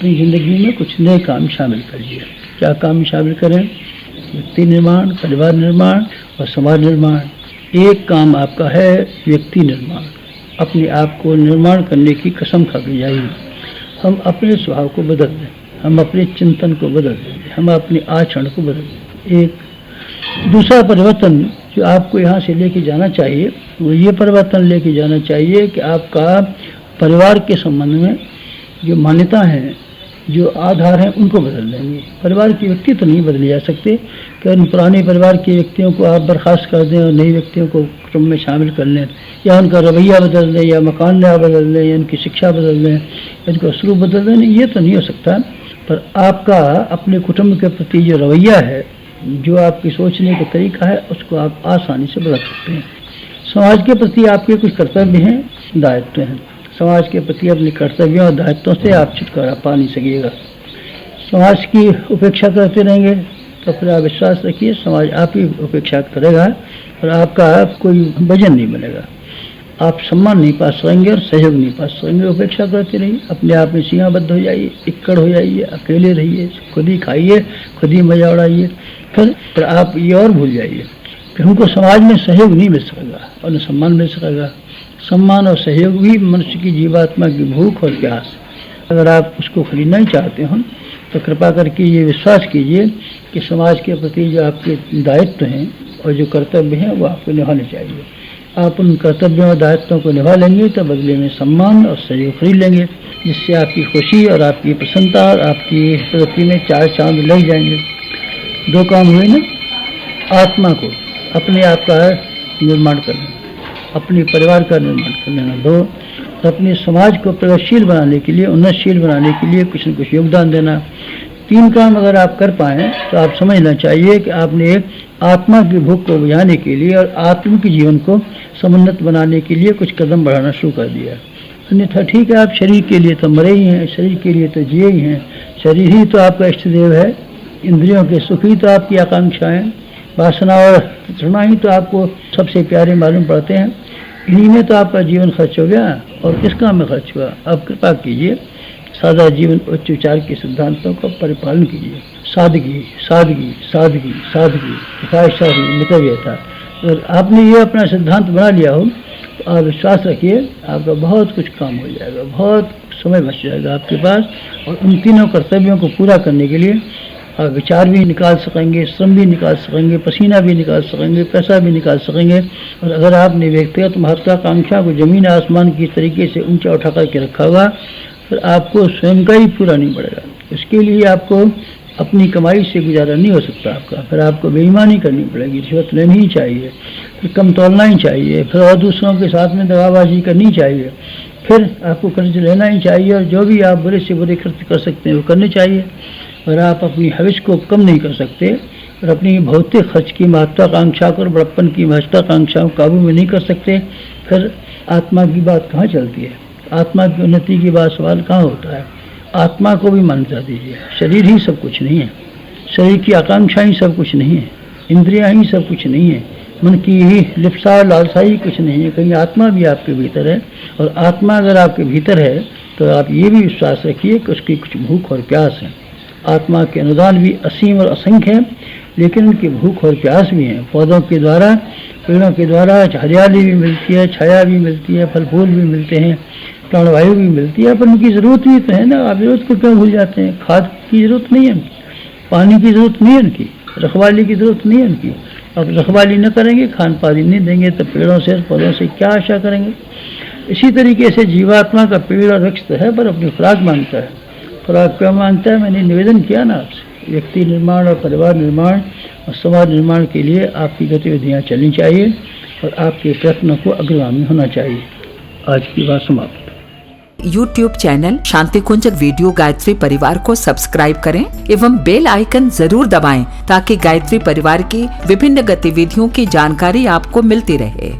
अपनी ज़िंदगी में कुछ नए काम शामिल करिए। क्या काम शामिल करें? व्यक्ति निर्माण, परिवार निर्माण और समाज निर्माण। एक काम आपका है व्यक्ति निर्माण। अपने आप को निर्माण करने की कसम खा के जाइए। हम अपने स्वभाव को बदल दें, हम अपने चिंतन को बदल दें, हम अपने आचरण को बदल दें। एक दूसरा परिवर्तन जो आपको यहाँ से लेके जाना चाहिए वो ये परिवर्तन लेके जाना चाहिए कि आपका परिवार के संबंध में जो मान्यता है, जो आधार हैं, उनको बदल देंगे। परिवार के व्यक्ति तो नहीं बदले जा सकते कि उन पुराने परिवार के व्यक्तियों को आप बर्खास्त कर दें और नए व्यक्तियों को कुटुंब में शामिल कर लें, या उनका रवैया बदल दें, या मकान नया बदल दें, या उनकी शिक्षा बदल दें, इनका स्वरूप बदल दें। ये तो नहीं हो सकता। पर आपका अपने कुटुंब के प्रति जो रवैया है, जो आपकी सोचने का तरीका है, उसको आप आसानी से बदल सकते हैं। समाज के प्रति आपके कुछ कर्तव्य हैं, दायित्व हैं। समाज के प्रति अपने कर्तव्यों और दायित्वों से आप छुटकारा पा नहीं सकिएगा। समाज की उपेक्षा करते रहेंगे तो फिर आप विश्वास रखिए समाज आप ही उपेक्षा करेगा और आपका कोई वजन नहीं बनेगा। आप सम्मान नहीं पा सकेंगे और सहयोग नहीं पा सकेंगे। उपेक्षा करते रहिए, अपने आप में सीमाबद्ध हो जाइए, इक्कड़ हो जाइए, अकेले रहिए, खुद ही खाइए, खुद ही मजा उड़ाइए। फिर आप ये और भूल जाइए कि हमको समाज में सहयोग नहीं मिल सकेगा और न सम्मान मिल सकेगा। सम्मान और सहयोग भी मनुष्य की जीवात्मा की भूख और प्यास। अगर आप उसको खरीदना ही चाहते हो तो कृपा करके ये विश्वास कीजिए कि समाज के प्रति जो आपके दायित्व हैं और जो कर्तव्य हैं वो आपको निभाने चाहिए। आप उन कर्तव्यों और दायित्वों को निभा लेंगे तो बदले में सम्मान और सहयोग खरीद लेंगे, जिससे आपकी खुशी और आपकी प्रसन्नता और आपकी प्रगति में 4 चांद लग जाएंगे। 2 काम हुए ना, आत्मा को अपने आप का निर्माण करना, अपने परिवार का निर्माण कर लेना। 2, अपने समाज को प्रगतिशील बनाने के लिए, उन्नतशील बनाने के लिए कुछ न कुछ योगदान देना। 3 काम अगर आप कर पाएँ तो आप समझना चाहिए कि आपने एक आत्मा की भूख को बुझाने के लिए और आत्मिक जीवन को समुन्नत बनाने के लिए कुछ कदम बढ़ाना शुरू कर दिया। अन्यथा ठीक है, आप शरीर के लिए तो मरे ही हैं, शरीर के लिए तो जिए ही हैं। शरीर ही तो आपका इष्ट देव है, इंद्रियों के सुख ही तो आपकी आकांक्षाएं, वासना और तृष्णा ही तो आपको सबसे प्यारे मालूम पड़ते हैं। इन्हीं में तो आपका जीवन खर्च हो गया और किस काम में खर्च हुआ। अब कृपा कीजिए, सादा जीवन उच्च विचार के सिद्धांतों का परिपालन कीजिए। सादगी सादगी सादगी सादगी यथाशाही मितव्ययता। अगर आपने ये अपना सिद्धांत बना लिया हो तो आप विश्वास रखिए आपका बहुत कुछ काम हो जाएगा, बहुत समय बच जाएगा आपके पास। और उन तीनों कर्तव्यों को पूरा करने के लिए आप विचार भी निकाल सकेंगे, श्रम भी निकाल सकेंगे, पसीना भी निकाल सकेंगे, पैसा भी निकाल सकेंगे। और अगर आपने व्यक्तिगत महत्वाकांक्षा को जमीन आसमान की तरीके से ऊंचा उठा करके रखा होगा फिर आपको स्वयं का ही पूरा नहीं पड़ेगा। इसके लिए आपको अपनी कमाई से गुजारा नहीं हो सकता आपका। फिर आपको बेईमानी करनी पड़ेगी, रिश्वत लेनी ही चाहिए, फिर कम तोलना ही चाहिए, फिर और दूसरों के साथ में दगाबाजी करनी चाहिए, फिर आपको कर्ज लेना ही चाहिए और जो भी आप बुरे से बुरे कृत्य कर सकते हैं वो करने चाहिए। और आप अपनी हविश को कम नहीं कर सकते और अपनी भौतिक खर्च की महत्वाकांक्षा को और बड़प्पन की महत्वाकांक्षा को काबू में नहीं कर सकते, फिर आत्मा की बात कहाँ चलती है? आत्मा की उन्नति की बात सवाल कहाँ होता है? आत्मा को भी मान्यता दीजिए। शरीर ही सब कुछ नहीं है, शरीर की आकांक्षा ही सब कुछ नहीं है, इंद्रियां ही सब कुछ नहीं है, मन की ही लिप्सा और लालसा ही कुछ नहीं है। कहीं आत्मा भी आपके भीतर है और आत्मा अगर आपके भीतर है तो आप ये भी विश्वास रखिए कि उसकी कुछ भूख और प्यास है। आत्मा के अनुदान भी असीम और असंख्य है, लेकिन उनकी भूख और प्यास भी है। पौधों के द्वारा, पेड़ों के द्वारा हरियाली भी मिलती है, छाया भी मिलती है, फल फूल भी मिलते हैं, प्राणवायु भी मिलती है, पर उनकी ज़रूरत भी तो है ना। आप ज़रूरत को क्यों भूल जाते हैं? खाद की ज़रूरत नहीं है उनकी, पानी की ज़रूरत नहीं है उनकी, रखवाली की ज़रूरत नहीं है उनकी। अब रखवाली न करेंगे, खान पानी नहीं देंगे तो पेड़ों से पौधों से क्या आशा करेंगे? इसी तरीके से जीवात्मा का पेड़ और वृक्ष है पर अपनी खुराक मांगता है। खुराक क्या मांगता है? मैंने निवेदन किया ना आपसे। व्यक्ति निर्माण और परिवार निर्माण और समाज निर्माण के लिए आपकी गतिविधियाँ चलनी चाहिए और आपके प्रयत्नों को अग्रगामी होना चाहिए। आज की बात समाप्त। YouTube चैनल शांति कुंज वीडियो गायत्री परिवार को सब्सक्राइब करें एवं बेल आइकन जरूर दबाएं ताकि गायत्री परिवार की विभिन्न गतिविधियों की जानकारी आपको मिलती रहे।